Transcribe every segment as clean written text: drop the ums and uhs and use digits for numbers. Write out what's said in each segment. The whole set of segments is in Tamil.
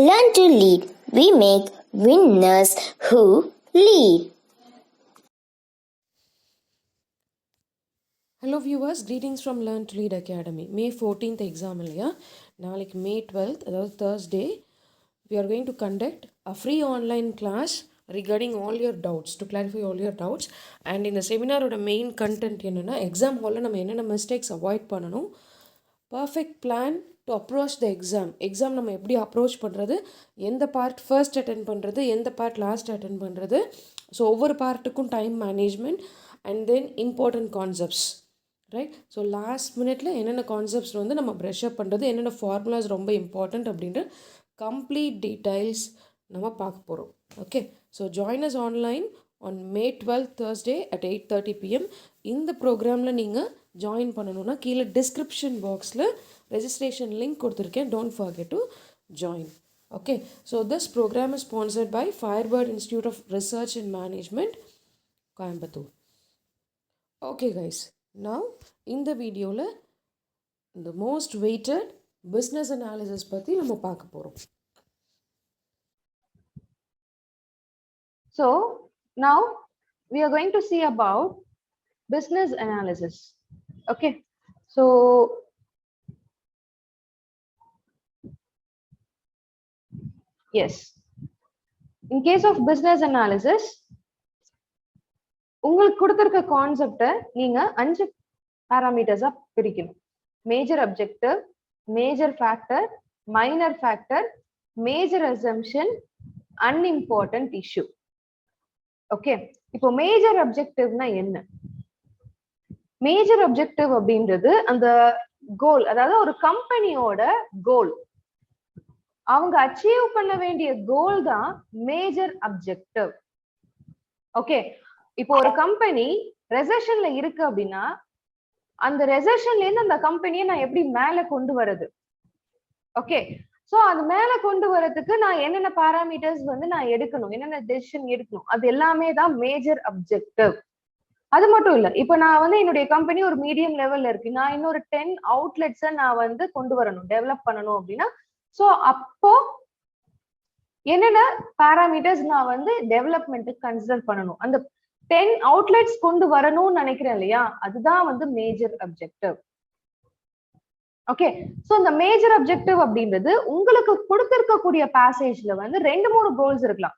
Learn to lead. We make winners who lead. Hello viewers, greetings from Learn to Lead Academy. May 14th exam இல்லையா நாளைக்கு May 12th அதாவது Thursday we are going to conduct a free online class regarding all your doubts, to clarify all your doubts. And இந்த செமினாரோட மெயின் கண்டென்ட் என்னென்னா எக்ஸாம் ஹாலில் நம்ம என்னென்ன மிஸ்டேக்ஸ் அவாய்ட் பண்ணணும், perfect plan to approach the exam நம்ம எப்படி அப்ரோச் பண்ணுறது, எந்த பார்ட் ஃபர்ஸ்ட் அட்டென்ட் பண்ணுறது, எந்த பார்ட் லாஸ்ட் அட்டென்ட் பண்ணுறது, ஸோ ஒவ்வொரு பார்ட்டுக்கும் time management and then important concepts, right? So last மினிட்ல என்னென்ன கான்செப்ட்ஸ் வந்து நம்ம ப்ரஷ் அப் பண்ணுறது, என்னென்ன ஃபார்முலாஸ் ரொம்ப இம்பார்ட்டண்ட் அப்படின்ற கம்ப்ளீட் டீடைல்ஸ் நம்ம பார்க்க போகிறோம். Okay, so join us online on May 12th Thursday at 8:30 PM. இந்த ப்ரோக்ராமில் நீங்கள் ஜாயின் பண்ணணுன்னா கீழே டிஸ்கிரிப்ஷன் பாக்ஸில் ரெஜிஸ்ட்ரேஷன் லிங்க் கொடுத்துருக்கேன். Don't forget to join. Okay, so this programme is sponsored by Firebird Institute of Research and Management, Coimbatore. Okay guys, now இந்த வீடியோவில் இந்த மோஸ்ட் வெயிட்டட் பிஸ்னஸ் அனாலிசிஸ் பற்றி நம்ம பார்க்க போகிறோம். So now we are going to see about business analysis. Okay, so yes, in case of business analysis உங்களுக்கு கொடுத்திருக்க கான்செப்டை நீங்க 5 பாராமீட்டர்ஸா பிரிக்கணும். Major objective, major factor, minor factor, major assumption, unimportant issue. Okay, இப்போ மேஜர் அப்ஜெக்டிவ்னா என்ன? மேஜர் அப்ஜெக்டிவ் அப்படின்றது அந்த கோல், அதாவது ஒரு கம்பெனியோட கோல், அவங்க அச்சீவ் பண்ண வேண்டிய கோல் தான் மேஜர் அப்ஜெக்டிவ். ஓகே, இப்போ ஒரு கம்பெனி ரெசெஷன்ல இருக்கு அப்படின்னா அந்த ரெசெஷன்ல இருந்து அந்த கம்பெனியை நான் எப்படி மேல கொண்டு வரது? ஓகே, சோ அது மேல கொண்டு வரதுக்கு நான் என்னென்ன பாராமீட்டர்ஸ் வந்து நான் எடுக்கணும், என்னென்ன டெசிஷன் எடுக்கணும், அது எல்லாமே தான் மேஜர் அப்ஜெக்டிவ். அது மட்டும் இல்ல, இப்ப நான் வந்து என்னுடைய கம்பெனி ஒரு மீடியம் லெவல்ல இருக்கு, நான் இன்னொரு 10 அவுட்லெட்ஸை நான் வந்து கொண்டு வரணும், டெவலப் பண்ணணும் அப்படின்னா சோ அப்போ என்னென்ன பாராமீட்டர்ஸ் நான் வந்து டெவலப்மெண்ட்டுக்கு கன்சிடர் பண்ணணும், அந்த 10 அவுட்லெட்ஸ் கொண்டு வரணும்னு நினைக்கிறேன் இல்லையா, அதுதான் வந்து மேஜர் அப்ஜெக்டிவ். ஓகே, சோ இந்த மேஜர் அப்ஜெக்டிவ் அப்படின்றது உங்களுக்கு கொடுத்திருக்கக்கூடிய பேசேஜ்ல வந்து 2-3 கோல்ஸ் இருக்கலாம்.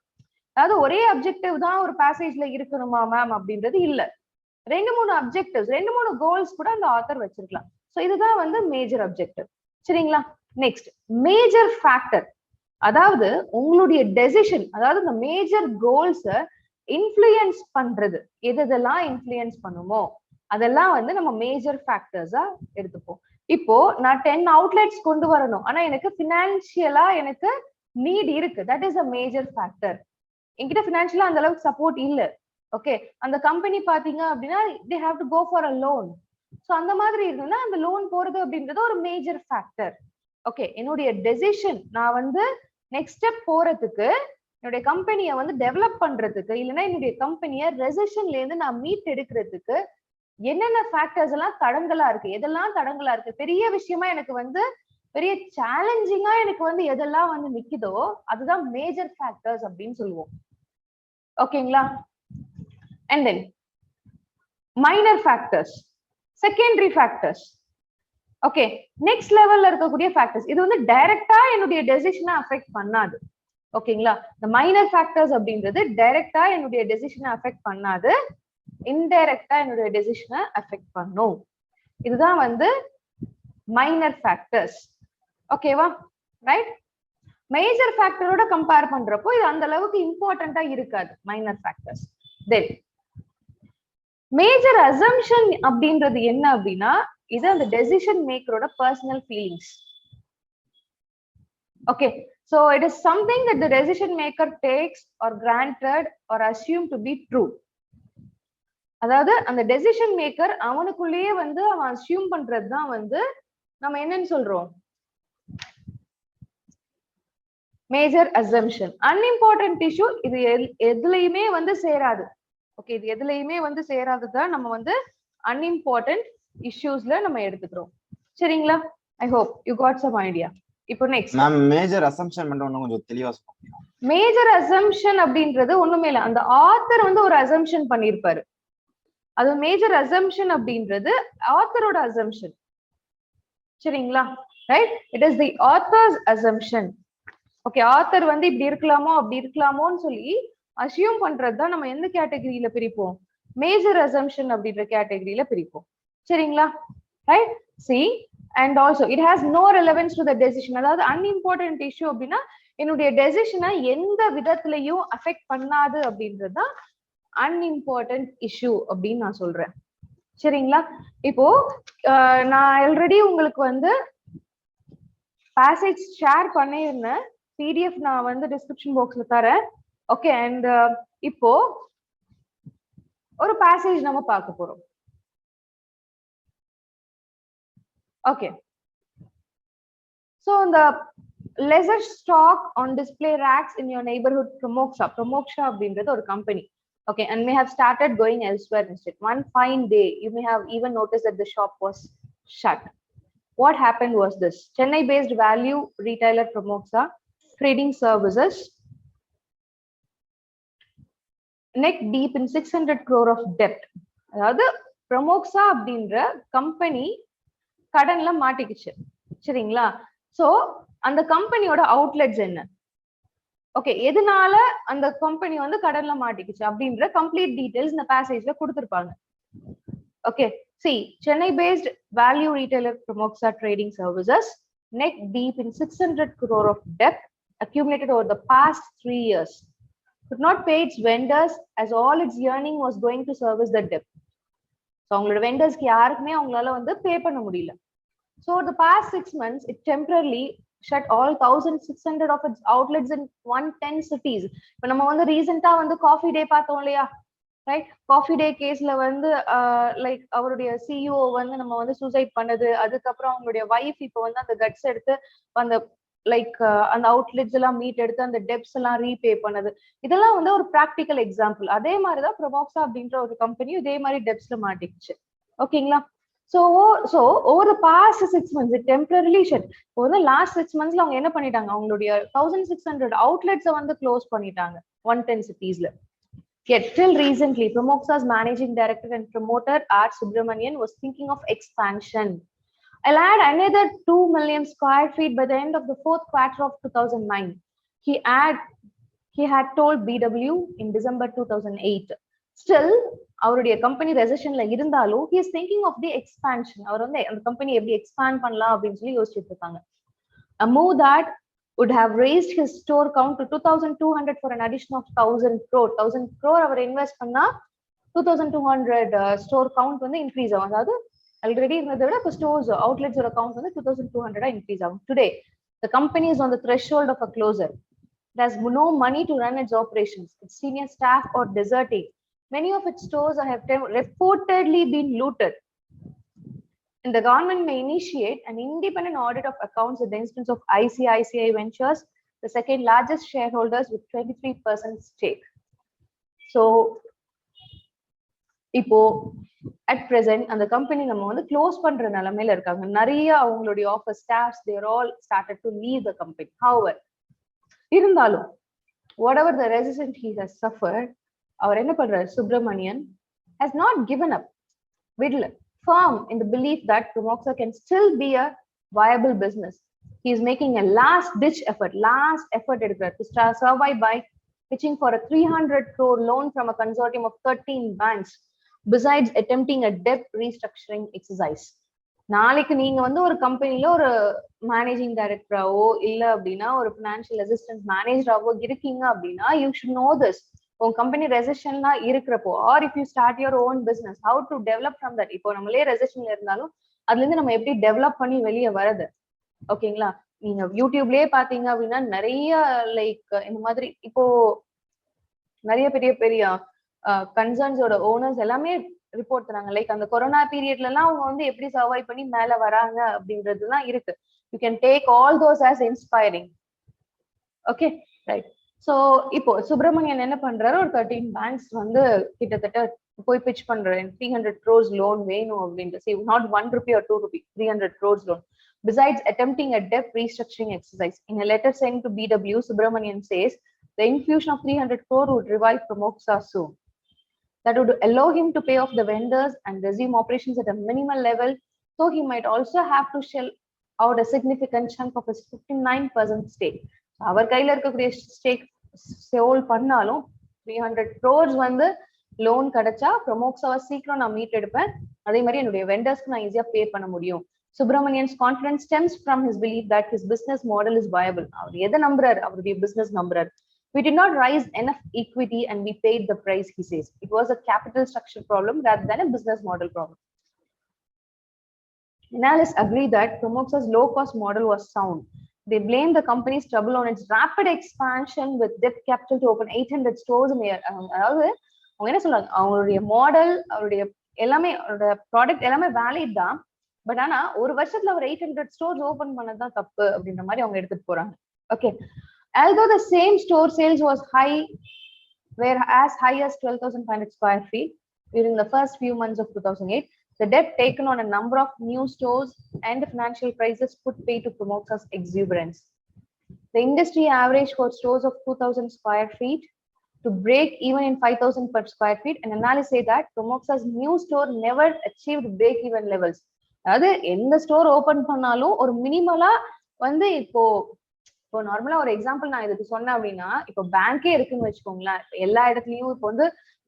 அதாவது ஒரே அப்ஜெக்டிவ் தான் ஒரு பேசேஜ்ல இருக்கணுமா மேம் அப்படின்றது இல்ல, 2-3 அப்ஜெக்டிவ்ஸ், 2-3 கோல்ஸ் கூட அந்த ஆத்தர் வச்சிருக்கலாம். சோ இதுதான் வந்து மேஜர் அப்ஜெக்டிவ். சரிங்களா? நெக்ஸ்ட் மேஜர் ஃபேக்டர், அதாவது உங்களுடைய டெசிஷன், அதாவது இந்த மேஜர் கோல்ஸை இன்ஃப்ளூயன்ஸ் பண்றது, எதெல்லாம் இன்ஃப்ளூயன்ஸ் பண்ணுமோ அதெல்லாம் வந்து நம்ம மேஜர் ஃபேக்டர்ஸா எடுத்துப்போம். இப்போ நான் 10 அவுட்லெட்ஸ் கொண்டு வரணும், ஆனா எனக்கு பினான்சியலா எனக்கு நீட் இருக்கு, that is a major factor. என்கிட்ட பினான்சியலா அந்த அளவுக்கு சப்போர்ட் இல்ல. ஓகே, அந்த கம்பெனி பாத்தீங்க அப்படின்னா they have to go for a loan. So அந்த மாதிரி இருக்குன்னா அந்த லோன் போறது அப்படின்றது ஒரு மேஜர் ஃபேக்டர். ஓகே, என்னுடைய டெசிஷன், நான் வந்து நெக்ஸ்ட் ஸ்டெப் போறதுக்கு, என்னுடைய கம்பெனியை வந்து டெவலப் பண்றதுக்கு, இல்லைன்னா என்னுடைய கம்பெனியை ரெசெஷன்ல இருந்து நான் மீட் எடுக்கிறதுக்கு என்னென்ன ஃபேக்டர்ஸ் எல்லாம் தடங்கலா இருக்கு, எதெல்லாம் தடங்கலா இருக்கு, பெரிய விஷயமா எனக்கு வந்து பெரிய சேலஞ்சிங்கா எனக்கு வந்து எதெல்லாம் வந்து நிக்குதோ அதுதான் மேஜர் ஃபேக்டர்ஸ் அப்படின்னு சொல்லுவோம். ஓகேங்களா? And then minor factors, secondary factors. Okay, next லெவல்ல இருக்கக்கூடிய ஃபேக்டர்ஸ், இது வந்து டைரக்டா என்னுடைய டெசிஷனை அஃபெக்ட் பண்ணாது. ஓகேங்களா? இந்த மைனர் ஃபேக்டர்ஸ் அப்படின்றது டைரக்டா என்னுடைய டெசிஷனை அஃபெக்ட் பண்ணாது, இன்டைரக்டா என்னுடைய டெசிஷனை அஃபெக்ட் பண்ணும். இதுதான் வந்து மைனர் ஃபேக்டர்ஸ். ஓகேவா? ரைட்? மேஜர் ஃபேக்டரோட கம்பேர் பண்றப்போ இது அந்த அளவுக்கு இம்பார்ட்டண்டா இருக்காது minor factors. Then major assumption அப்படின்றது என்ன அப்படின்னா, இது அந்த டெசிஷன் மேக்கரோட personal feelings. Okay, so it is something that the decision maker takes or granted or assumed to be true. அதாவது அந்த டெசிஷன் மேக்கர் அவனுக்குள்ளேயே வந்து அவன் அஸ்யூம் பண்றது தான் வந்து நம்ம என்னன்னு சொல்றோம், மேஜர் அசம்ப்ஷன். அன்இம்பார்ட்டன்ட் இஷ்யூ இது எதுலையுமே வந்து சேராது. ஓகே, இது எதுலையுமே வந்து சேராததான் நம்ம வந்து அன்இம்பார்ட்டன்ட் இஷ்யூஸ்ல நம்ம எடுத்துக்கிறோம். சரிங்களா? I hope you got some idea. இப்போ நெக்ஸ்ட் மேம் மேஜர் அசம்ப்ஷன் மட்டும் இன்னும் கொஞ்சம் தெளிவா சொல்லுங்க. மேஜர் அசம்ப்ஷன் அப்படின்றது ஒண்ணுமே இல்ல, அந்த ஆத்தர் வந்து ஒரு அசம்ப்ஷன் பண்ணிருப்பாரு. அது மேஜர் அசம்ப்ஷன் அப்படின்றது ஆத்தரோட அசம்ப்ஷன். சரிங்களா? Right, it is the authors assumption. Okay, author வந்து இப்படி இருக்கலாமோ அப்படி இருக்கலாமோன்னு சொல்லி அசியூம் பண்றதுதான் நம்ம எந்த கேட்டகரியில பிரிப்போம்? மேஜர் அசம்ப்ஷன் அப்படின்ற கேட்டகரியில பிரிப்போம். சரிங்களா? Right, C and also it has no relevance to the decision. அதாவது அன்இம்பார்ட்டன்ட் இஷ்யூ அப்படின்னா என்னுடைய டெசிஷனை எந்த விதத்திலையும் அஃபெக்ட் பண்ணாது அப்படின்றது தான் அன்இம்பார்ட்டன்ட் இஷ்யூ அப்படின்னு நான் சொல்றேன். சரிங்களா? இப்போ நான் ஆல்ரெடி உங்களுக்கு வந்து பேசேஜ் ஷேர் பண்ணியிருந்தேன், பிடிஎஃப் நான் வந்து டிஸ்கிரிப்ஷன் பாக்ஸ்ல தரேன். ஓகே, அண்ட் இப்போ ஒரு பேசேஜ் நம்ம பார்க்க போறோம். Okay, so the leisure stock on display racks in your neighborhood Pramoksha அப்படின்றது ஒரு company. Okay, and may have started going elsewhere instead. One fine day, you may have even noticed that the shop was shut. What happened was this: Chennai-based value retailer Pramoksha Trading Services neck deep in 600 crore of debt. அதாவது Pramoksha அப்படின்ற கம்பெனி கடன்ல மாட்டிக்கிச்சு. சரிங்களா? சோ அந்த கம்பெனியோட அவுட்லெட்ஸ் என்ன, ஓகே, எதனால அந்த கம்பெனி வந்து கடன்ல மாட்டிக்கிச்சு அப்படின்ற கம்ப்ளீட் டீடைல்ஸ் இந்த பேசேஜ்ல கொடுத்திருப்பாங்க. Okay, see, Chennai based value retailer Pramoksha Trading Services neck deep in 600 crore of debt accumulated over the past 3 years, could not pay its vendors as all its earning was going to service the debt. So அவங்களோட வெண்டர்ஸ்க்கு யாருக்குமே அவங்களால வந்து பே பண்ண முடியல. So the past 6 months, it temporarily shut all 1,600 of its outlets in 110 cities. இப்போ நம்ம வந்து ரீசெண்டா வந்து காஃபி டே பார்த்தோம் இல்லையா? ரைட், காஃபி டே கேஸ்ல வந்து லைக் அவருடைய சிஇஓ வந்து நம்ம வந்து சூசைட் பண்ணது, அதுக்கப்புறம் அவங்களுடைய வைஃப் இப்போ வந்து அந்த கட்ஸ் எடுத்து அந்த லைக் அந்த அவுட்லெட்ஸ் எல்லாம் மீட் எடுத்து அந்த டெப்ஸ் எல்லாம் ரீபே பண்ணது, இதெல்லாம் வந்து ஒரு ப்ராக்டிக்கல் எக்ஸாம்பிள். அதே மாதிரிதான் Pramoksha அப்படின்ற ஒரு கம்பெனி இதே மாதிரி டெப்ஸ்ல மாட்டிக்கிச்சு. ஓகேங்களா? So over the past 6 months, it temporarily shut. For the last 6 months, அவங்க என்ன பண்ணிட்டாங்க? அவங்களுடைய 1,600 outlets வந்து க்ளோஸ் பண்ணிட்டாங்க 110 cities-ல. Yet till recently, Pramoksha's managing director and promoter R. Subramanian was thinking of expansion. I'll add another 2 million square feet by the end of the fourth quarter of 2009. He had told BW in December 2008. Still, அவருடைய கம்பெனி ரெசெஷன்ல இருந்தாலும் he is thinking of the expansion. அவர் வந்து அந்த கம்பெனி எப்படி எக்ஸ்பாண்ட் பண்ணலாம் அப்படின்னு சொல்லி யோசிச்சுட்டு இருக்காங்க. A move that would have raised his store count to 2,200 for an addition of 1,000 crore. 1,000 crore our invest பண்ணா 2,200 ஸ்டோர் கவுண்ட் வந்து இன்க்ரீஸ் ஆகும். அதாவது ஆல்ரெடி இருந்ததை விட இப்போ ஸ்டோர்ஸ் அவுட்லெட்ஸோட கவுண்ட் வந்து 2,200 இன்க்ரீஸ் ஆகும். Today, the company is on the threshold of a closure. It has no money to run its operations. Its senior staff are deserting. Many of its stores have reportedly been looted. And the government may initiate an independent audit of accounts in the instance of ICICI Ventures, the second largest shareholders with 23% stake. So, இப்போ at present அந்த கம்பெனி நம்ம வந்து க்ளோஸ் பண்ற நிலைமையில இருக்காங்க. நிறைய அவங்களுடைய office staffs they are all started to leave the company. However, இருந்தாலும் whatever the resistance he has suffered, அவர் என்ன பண்றாரு? Subramanian has not given up, விடல, firm in the belief that Pramoksha can still be a viable business. He is making a last effort எடுக்கிறார் to survive by pitching for a 300 crore loan from a consortium of 13 banks, besides attempting a debt restructuring exercise. நாளைக்கு நீங்க வந்து ஒரு கம்பெனில ஒரு மேனேஜிங் டைரக்டராவோ இல்ல அப்படின்னா ஒரு பினான்சியல் அசிஸ்டன்ட் மேனேஜராவோ இருக்கீங்க அப்படின்னா யூ ஷுட் நோ திஸ். உங்க கம்பெனி ரெசெஷன்லாம் இருக்கிறப்போ or if you start your own business, how to develop from that. இப்போ நம்மளே ரெசெஷன்ல இருந்தாலும் அதுல இருந்து நம்ம எப்படி டெவலப் பண்ணி வெளியே வரது. ஓகேங்களா? நீங்க யூடியூப்லயே பாத்தீங்க அப்படின்னா நிறைய லைக் இந்த மாதிரி இப்போ நிறைய பெரிய பெரிய கன்சர்ன்ஸோட ஓனர்ஸ் எல்லாமே ரிப்போர்ட் தராங்க. லைக் அந்த கொரோனா பீரியட்ல எல்லாம் அவங்க வந்து எப்படி சர்வைவ் பண்ணி மேல வராங்க அப்படின்றதுலாம் இருக்கு. You can take all those as inspiring. Okay, right. So இப்போ சுப்பிரமணியன் என்ன பண்றாரு? ஒரு 13 பேங்க்ஸ் வந்து கிட்டத்தட்ட போய் பிச் பண்றேன் 300 crores லோன் வேணும் அப்படின்ட்டு. See, not 1 rupee or 2 rupee, 300 crores loan. besides attempting a debt restructuring exercise. In a letter sent to BW, Subramanian says the infusion of 300 crore would revive Pramoxa soon. That would allow him to pay off the vendors and resume operations at a minimal level, so he might also have to shell out a significant chunk of his 59% stake. அவர் கையில இருக்கக்கூடிய ஸ்டேக் சேல் பண்ணாலும் 300 crores வந்து லோன் கிடைச்சா ப்ரொமோக்ஸாவை சீக்கிரம் நான் மீட் எடுப்பேன், அதே மாதிரி என்னுடைய வெண்டர்ஸ்க்கு நான் ஈஸியா பே பண்ண முடியும். Subramanian's confidence stems from his belief that his business model is viable. அவர் எதை நம்புறாரு? அவருடைய business நம்புறாரு. We did not raise enough equity and we paid the price, he says. It was a capital structure problem rather than a business model problem. Analysts agree that Promoxa's low-cost model was sound. They blame the company's trouble on its rapid expansion with debt capital to open 800 stores in a year. அதாவது அவங்க என்ன சொல்றாங்க, அவங்களுடைய மாடல், அவருடைய எல்லாமே, அவருடைய ப்ராடக்ட் எல்லாமே வேலிட் தான், பட் ஆனா ஒரு வருஷத்துல அவர் 800 ஸ்டோர்ஸ் ஓபன் பண்ணதான் தப்பு அப்படின்ற மாதிரி அவங்க எடுத்துட்டு போறாங்க. Okay, although the same store sales was high, were as high as 12,500 square feet during the first few months of 2008, the debt taken on a number of new stores and financial crisis put pay to Promoxa's exuberance. The industry average for stores of 2,000 square feet to break even in 5,000 per square feet, and analysts say that Promoxa's new store never achieved break even levels. அதாவது எந்த ஸ்டோர் ஓபன் பண்ணாலும் ஒரு மினிமலா வந்து இப்போ நார்மலா ஒரு எக்ஸாம்பிள் நான் இதுக்கு சொன்னேன் அப்படின்னா, இப்போ பேங்கே இருக்குன்னு வச்சுக்கோங்களேன், எல்லா இடத்துலயும் இப்போ வந்து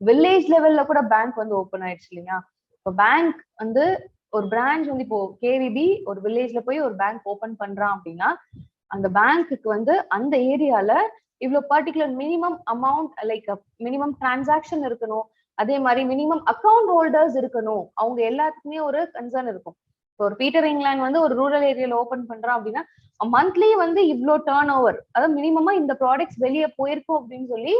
வில்லேஜ் லெவல்ல கூட பேங்க் வந்து ஓப்பன் ஆயிடுச்சு இல்லையா. இப்போ பேங்க் வந்து ஒரு பிரான்ச் வந்து இப்போ கேவிபி ஒரு வில்லேஜ்ல போய் ஒரு பேங்க் ஓபன் பண்றான் அப்படின்னா, அந்த பேங்க்குக்கு வந்து அந்த ஏரியால இவ்வளவு particular minimum amount, like minimum transaction இருக்கணும், அதே மாதிரி மினிமம் அக்கௌண்ட் ஹோல்டர்ஸ் இருக்கணும், அவங்க எல்லாத்துக்குமே ஒரு கன்சர்ன் இருக்கும். இப்போ ஒரு பீட்டர் இங்கிலாந்து வந்து ஒரு ரூரல் ஏரியால ஓபன் பண்றான் அப்படின்னா மந்த்லி வந்து இவ்வளோ டர்ன் ஓவர், அதாவது மினிமமா இந்த ப்ராடக்ட்ஸ் வெளியே போயிருக்கும் அப்படின்னு சொல்லி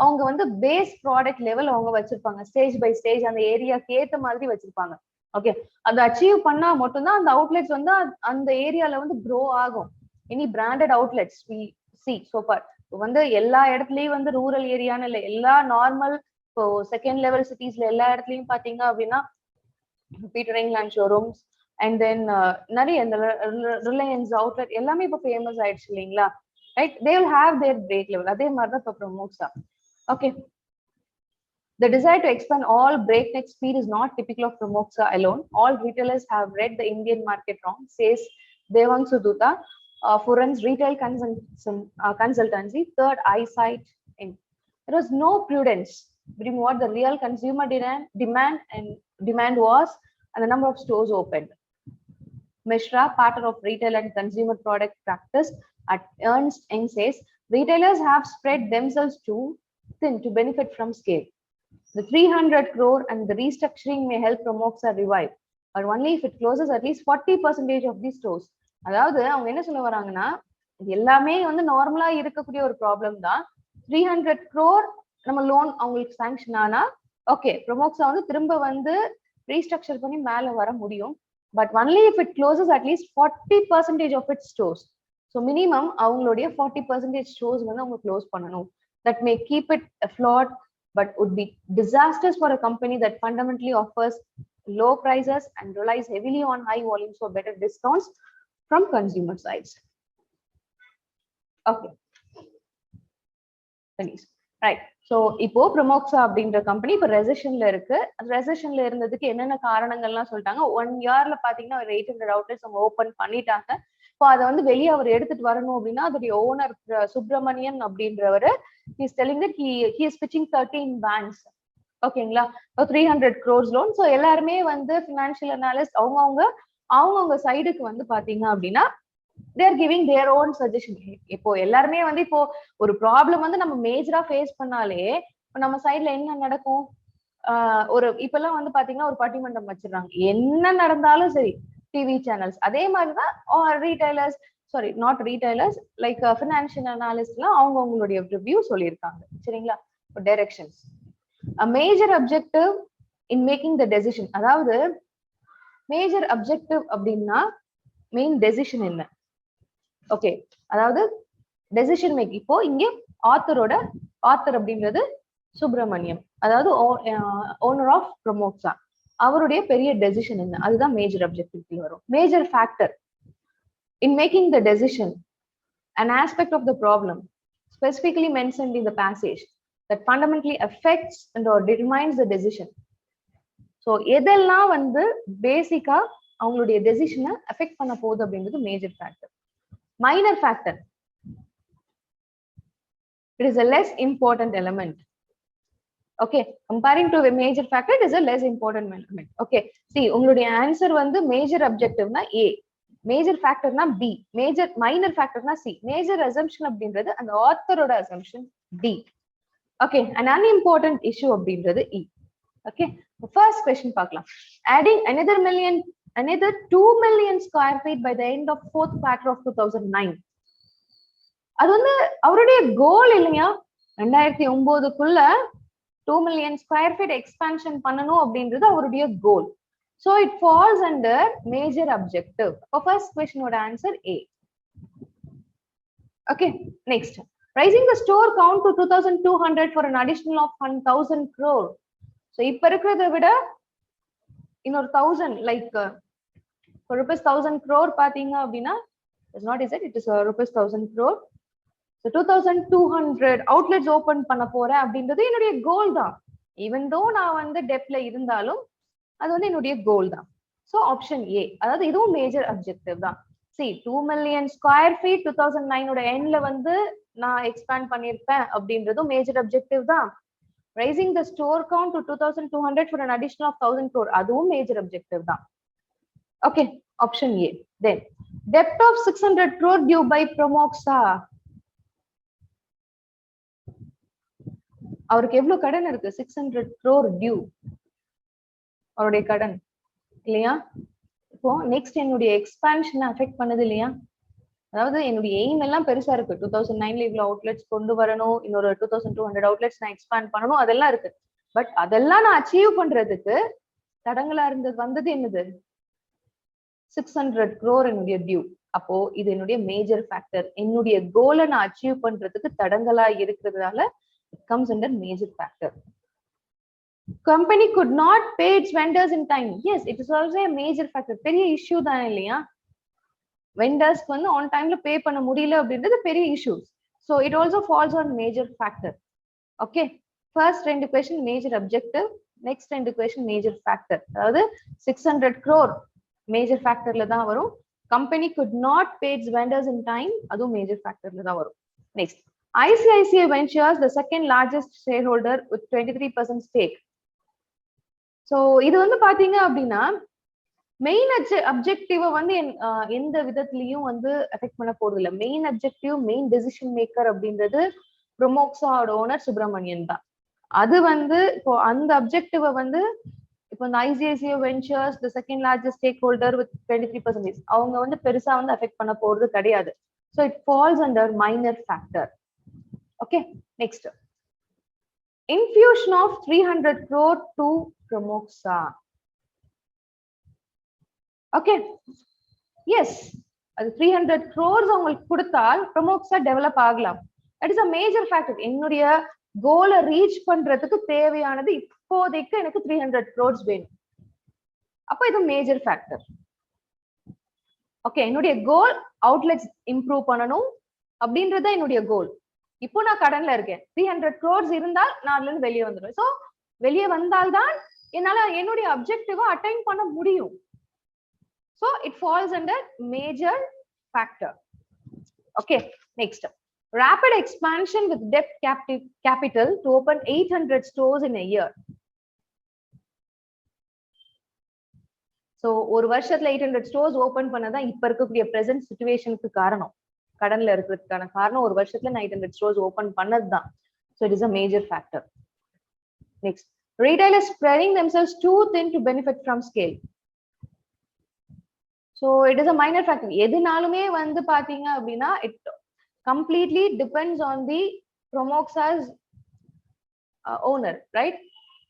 அவங்க வந்து பேஸ் ப்ராடக்ட் லெவல் அவங்க வச்சிருப்பாங்க, ஸ்டேஜ் பை ஸ்டேஜ் அந்த ஏரியாக்கு ஏத்த மாதிரி வச்சிருப்பாங்க. ஓகே, அதை அச்சீவ் பண்ணா மட்டும்தான் அந்த அவுட்லெட்ஸ் வந்து அந்த ஏரியால வந்து க்ரோ ஆகும். இனி branded outlets we see so far வந்து எல்லா இடத்துலயும் வந்து ரூரல் ஏரியான்னு இல்லை, எல்லா நார்மல் இப்போ செகண்ட் லெவல் சிட்டிஸ்ல எல்லா இடத்துலயும் பாத்தீங்க அப்படின்னா Peter England showrooms and then நிறைய இந்த ரிலையன்ஸ் அவுட்லெட் எல்லாமே இப்போ ஃபேமஸ் ஆயிடுச்சு இல்லைங்களா, right? They will have their break level. அதே மாதிரி தான் இப்போ ப்ரொமோக்ஸா. Okay, the desire to expand all breakneck speed is not typical of Promoxa alone. All retailers have read the Indian market wrong, says Devang Sudutta, Furans Retail Consultancy, Third Eyesight Inc. There was no prudence between what the real consumer demand was and the number of stores opened. Mishra, partner of retail and consumer product practice at Ernst & Young, says retailers have spread themselves too thin to benefit from scale. The 300 crore and the restructuring may help Promoxa revive, but only if it closes at least 40% of these stores. அதாவது அவங்க என்ன சொல்ல வராங்கன்னா, இது எல்லாமே வந்து நார்மலா இருக்கக்கூடிய ஒரு ப்ராப்ளம் தான். 300 crore நம்ம லோன் அவங்களுக்கு சாங்ஷன் ஆனா ஓகே, ப்ரொமோக்ஸா வந்து திரும்ப வந்து ரீஸ்ட்ரக்சர் பண்ணி மேல வர முடியும், but only if it closes at least 40% of it stores. So minimum அவங்களுடைய 40% ஸ்டோர்ஸ் வந்து அவங்க க்ளோஸ் பண்ணணும். That may keep it afloat, but would be disastrous for a company that fundamentally offers low prices and relies heavily on high volumes for better discounts from consumer sides. Okay. Right. So இப்போ ப்ரொமோக்ஸா அப்படின்ற கம்பெனி இப்போ ரெசெஷன்ல இருக்கு. ரெசெஷன்ல இருந்ததுக்கு என்னென்ன காரணங்கள்லாம் சொல்லிட்டாங்க. 1 yearல பாத்தீங்கன்னா ஒரு 800 அவுட்லெட்ஸ் அவங்க ஓபன் பண்ணிட்டாங்க. இப்போ அதை வந்து வெளியே அவர் எடுத்துட்டு வரணும் அப்படின்னா அதோடைய ஓனர் சுப்பிரமணியன் அப்படின்றவர் is telling that he is pitching 13 banks. ஓகேங்களா, 300 crores loan. ஸோ எல்லாருமே வந்து ஃபினான்ஷியல் அனாலிஸ்ட் அவங்கவுங்க சைடுக்கு வந்து பாத்தீங்க அப்படின்னா they are giving their own suggestion. இப்போ எல்லாருமே வந்து இப்போ ஒரு ப்ராப்ளம் வந்து நம்ம மேஜரா ஃபேஸ் பண்ணாலே நம்ம சைட்ல என்ன நடக்கும், ஒரு இப்பெல்லாம் வந்து பாத்தீங்கன்னா ஒரு பட்டிமன்றம் வச்சிடறாங்க, என்ன நடந்தாலும் சரி டிவி சேனல்ஸ். அதே மாதிரிதான் retailers, sorry not retailers, like financial அனாலிஸ்ட்லாம் அவங்களுடைய ரிவ்யூ சொல்லியிருக்காங்க. சரிங்களா, directions. A major objective in making the decision, அதாவது மேஜர் அப்ஜெக்டிவ் அப்படின்னா மெயின் டெசிஷன் என்ன? ஓகே, அதாவது டெசிஷன் மேக். இப்போ இங்க ஆத்தர் அப்படின்றது சுப்பிரமணியம், அதாவது ஓனர் ஆஃப் ப்ரொமோக்ஸா. அவருடைய பெரிய டெசிஷன் என்ன, அதுதான் மேஜர் அப்ஜெக்டிவ் வரும். Major factor in making the decision, an aspect of the problem specifically mentioned in the passage that fundamentally affects and or determines the decision. So எதெல்லாம் வந்து பேசிக்கா அவங்களுடைய டெசிஷனை அஃபெக்ட் பண்ண போகுது அப்படின்றது major factor. Minor factor, it is a less important element. Okay, comparing to a major factor, it is a less important element. Okay, see உங்களுடைய ஆன்சர் வந்து மேஜர் அப்ஜெக்டிவ்னா A, மேஜர் ஃபேக்டர்னா B, மேஜர் மைனர் ஃபேக்டர்னா C, மேஜர் அசம்ப்ஷன் அப்படின்றது அந்த ஆத்தரோட assumption D. Okay, an unimportant issue அப்படின்றது E. Okay, first question பார்க்கலாம். Adding another 2 million square feet by the end of fourth quarter of 2009. அது வந்து அவருடைய கோல் இல்லையா? 2009க்குள்ள 2 million square feet expansion பண்ணணும் அப்படின்றது அவருடைய கோல். So it falls under major objective. First question would answer A. Okay, next. Raising the store count to 2200 for an additional of 1000 crore. So இப்ப இருக்கிறத விட இன்னொரு 1000 like for rupees 1000 crore பாத்தீங்க அப்படின்னா is not is it is rupees 1000 crore. So 2200 outlets open பண்ண போறேன் அப்படின்றது என்னுடைய கோல் தான். even though நான் வந்து டெப்ல இருந்தாலும் அது வந்து என்னுடைய கோல் தான். So option A, அதாவது இதுவும் மேஜர் அப்ஜெக்டிவ் தான். See 2 million square feet 2009 ஓட எண்ட்ல வந்து நான் எக்ஸ்பேண்ட் பண்ணிருப்பேன் அப்படின்றதும் மேஜர் அப்ஜெக்டிவ் தான். Raising the store count to 2200 for an additional of 1000 crore, அதுவும் மேஜர் அப்ஜெக்டிவ் தான். Okay, option A. Then debt of 600 crore due by Promoxa. அவருக்கு எவ்வளவு கடன் இருக்கு? 600 crore due அவருடைய கடன் இல்லையா? இப்போ நெக்ஸ்ட் என்னுடைய எக்ஸ்பான்ஷன் அஃபெக்ட் பண்ணுது இல்லையா? அதாவது என்னுடைய எய்ம் எல்லாம் பெருசா இருக்கு. 2009ல இவ்வளவு அவுட்லெட்ஸ் கொண்டு வரணும், இன்னொரு 2200 அவுட்லெட்ஸ் நான் எக்ஸ்பேண்ட் பண்ணணும், அதெல்லாம் இருக்கு. பட் அதெல்லாம் நான் அச்சீவ் பண்றதுக்கு தடங்களா இருந்தது வந்தது என்னது? 600 crore என்னுடைய டியூ. அப்போ இது என்னுடைய மேஜர் ஃபேக்டர். என்னுடைய கோலை நான் அச்சீவ் பண்றதுக்கு தடங்களா இருக்கிறதுனால it comes under major factor. Company could not pay its vendors in time. Yes, it is also a major factor. பெரிய இஷ்யூ தான் இல்லையா? வெண்டர்ஸ்க்கு வந்து ஆன் டைம்ல பே பண்ண முடியல அப்படின்றது பெரிய issues. So it also falls on major factor. Okay, first 2 question major objective, next 2 question major factor. அதாவது 600 crore மேஜர் ஃபேக்டர்ல தான் வரும். Company could not pay its vendors in time, அதுவும் மேஜர் ஃபேக்டர்ல தான் வரும். Next, ICICI Ventures, the second largest shareholder with 23% stake. ஸோ இது வந்து பாத்தீங்க அப்படின்னா மெயின் அப்ஜெக்டிவ் வந்து எந்த விதத்திலையும் வந்து அஃபெக்ட் பண்ண போறது இல்லை. Main objective, main decision maker அப்படின்றது ப்ரொமோக்ஸாவோட ஓனர் சுப்பிரமணியன் தான். அது வந்து இப்போ அந்த அப்ஜெக்டிவ வந்து இப்போ இந்த ICICI Ventures the second largest stakeholder with 23%, அவங்க வந்து பெருசா வந்து அஃபெக்ட் பண்ண போறது கிடையாது. So it falls under minor factor. Okay, next, infusion of 300 crore to Promoxa. Okay, yes, அது 300 crores உங்களுக்கு கொடுத்தால் Promoxa டெவலப் ஆகலாம். That is a major factor. என்னுடைய கோலை ரீச் பண்றதுக்கு தேவையானது இப்போதைக்கு எனக்கு 300 crores வேணும். அப்போ இது மேஜர் ஃபேக்டர். ஓகே, என்னுடைய கோல் அவுட்லெட்ஸ் இம்ப்ரூவ் பண்ணணும் அப்படின்றது என்னுடைய கோல். இப்போ நான் கடன்ல இருக்கேன். 300 crores இருந்தால் நான் அதுல இருந்து வெளியே வந்துடுவேன். ஸோ வெளியே வந்தால்தான் என்னால என்னுடைய அப்ஜெக்டிவா அட்டைன் பண்ண முடியும். So it falls under major factor. Okay, next, rapid expansion with debt capital to open 800 stores in a year. So ஒரு வருஷத்துல 800 stores open பண்ணதான் இப்ப இருக்கக்கூடிய present situationக்கு காரணம். கடன்ல இருக்கிறதுக்கான காரணம் ஒரு வருஷத்துல 800 stores open பண்ணதுதான். So it is a major factor. Next, retailers spreading themselves too thin to benefit from scale. So it is a minor factor. எதுனாலுமே வந்து பாத்தீங்க அப்படின்னா it completely depends on the Promoxa's owner, right?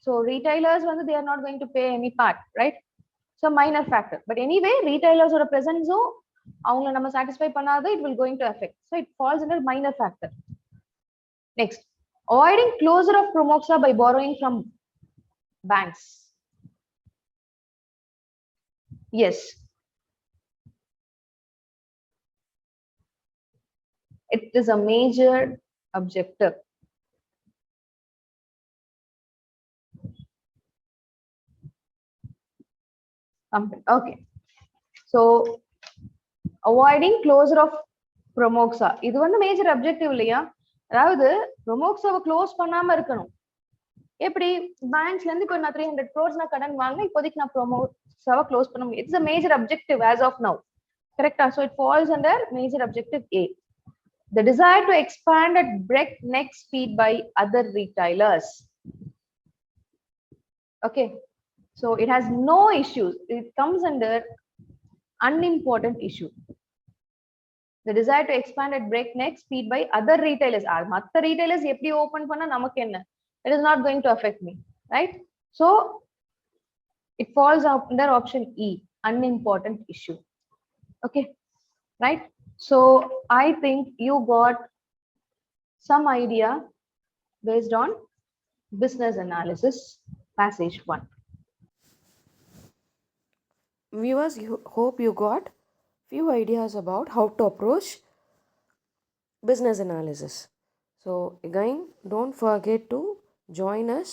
So retailers வந்து they are not going to pay any part, right? So minor factor. But anyway, retailers ஓட presence அவங்கள நம்ம satisfy பண்ணாத it will going to affect. So it falls under minor factor. Next, avoiding closure of Promoxa by borrowing from banks. Yes. It is a major objective. Okay. So avoiding closure of promoxa. இது வந்து மேஜர் அப்ஜெக்டிவ் இல்லையா? அதாவது ப்ரொமோக்ஸாவை க்ளோஸ் பண்ணாம இருக்கணும். எப்படி பேங்க்ஸ்ல இருந்து இப்போ நான் 300 crores நான் கடன் வாங்கினா இப்போதைக்கு நான் ப்ரொமோக்ஸாவை க்ளோஸ் பண்ண முடியும். It's a major objective as of now. கரெக்டா? So it falls under major objective A. The desire to expand at breakneck speed by other retailers. Okay. So it has no issues. It comes under unimportant issue. The desire to expand at breakneck speed by other retailers. மற்ற retailers எப்படி open பண்ணா நமக்கு என்ன? It is not going to affect me, right? So it falls under option E, unimportant issue. Okay, right? So I think you got some idea based on business analysis passage 1. Viewers, hope you got few ideas about how to approach business analysis. So again, don't forget to join us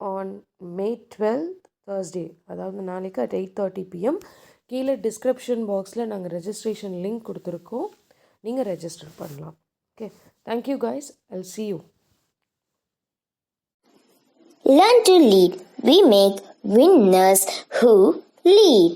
on May 12th Thursday, அதாவது நாளைக்கு at 8:30 PM. கீழே டிஸ்கிரிப்ஷன் பாக்ஸில் நாங்கள் ரெஜிஸ்ட்ரேஷன் லிங்க் கொடுத்துருக்கோம், நீங்கள் ரெஜிஸ்டர் பண்ணலாம். Okay, thank you guys, I'll see you. Learn to lead. We make winners who lead.